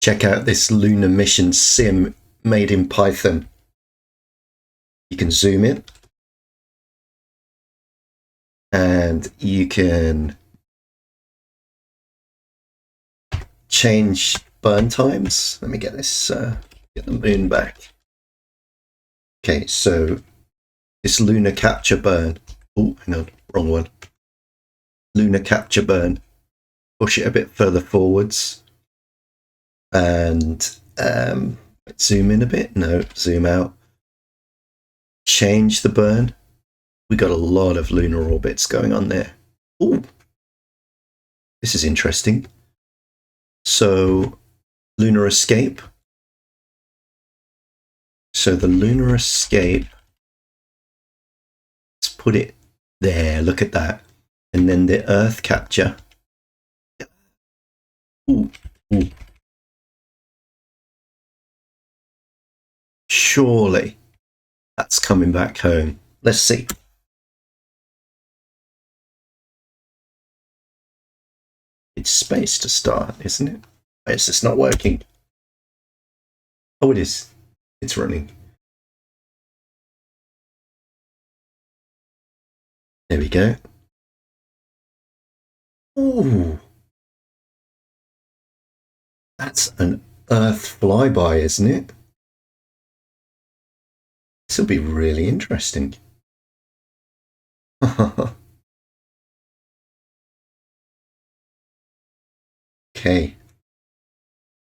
check out this lunar mission sim made in Python. You can zoom in and you can change burn times. Let me get this, get the moon back. Okay, so this lunar capture burn. Oh, hang on, wrong one. Lunar capture burn. Push it a bit further forwards. And zoom in a bit. No, zoom out. Change the burn. We got a lot of lunar orbits going on there. Oh, this is interesting. So, lunar escape. So the lunar escape, let's put it there, look at that. And then the Earth capture. Ooh, ooh. Surely that's coming back home. Let's see. It's space to start, isn't it? It's just not working. Oh, it is. It's running. There we go. Ooh. That's an Earth flyby, isn't it? This will be really interesting. Okay.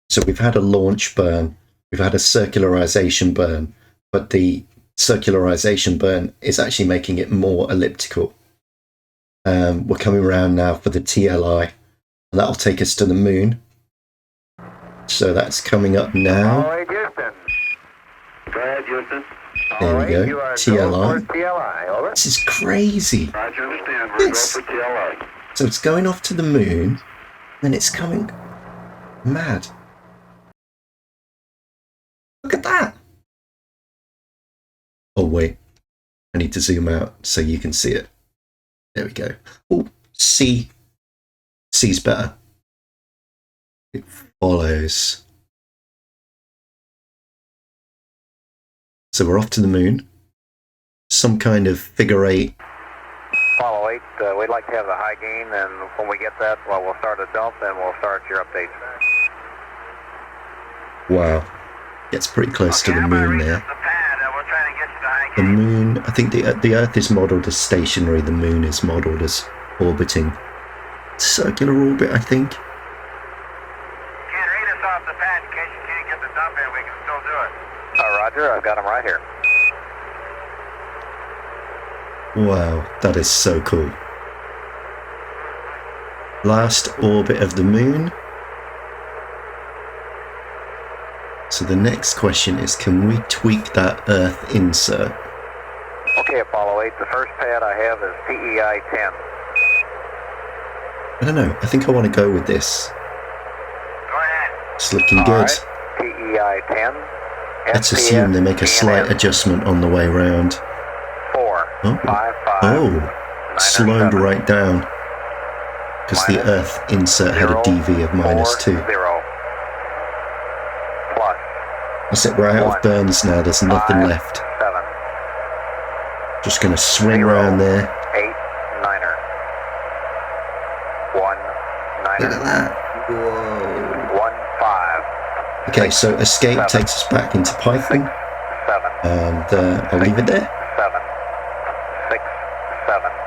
So we've had a launch burn. We've had a circularization burn, but the circularization burn is actually making it more elliptical. We're coming around now for the TLI, and that'll take us to the moon. So that's coming up now. All right, Houston. Go ahead, Houston. There we go. TLI. TLI. This is crazy. Roger, understand. We're going for TLI. So it's going off to the moon, and it's coming mad. Look at that. Oh, wait. I need to zoom out so you can see it. There we go. Oh, C. C's better. It follows. So we're off to the moon. Some kind of figure eight. Follow 8. We'd like to have the high gain, and when we get that, well, we'll start a dump, and we'll start your updates. Wow. Gets pretty close to the moon there. The moon, I think the Earth is modelled as stationary, the moon is modelled as orbiting. Circular orbit, I think. Can't read us off the pad in case you can't get the dump in, we can still do it. Roger, I've got them right here. Wow, that is so cool. Last orbit of the moon. So the next question is, can we tweak that Earth insert? Okay, Apollo 8, the first pad I have is TEI 10. I don't know, I think I want to go with this. Go ahead. It's looking good. Right. TEI 10. Let's assume they make a slight adjustment on the way round. 4, Oh, 5, 5, oh, slowed right down. Because the Earth insert had a DV of -2. 0. Plus. That's it, we're out of burns now, there's nothing left. 7. Just going to swing around there. 8, 9er. 1, 9er. Look at that. Whoa. 1, 5. Okay, so escape takes us back into Python. 7. And I'll leave it there.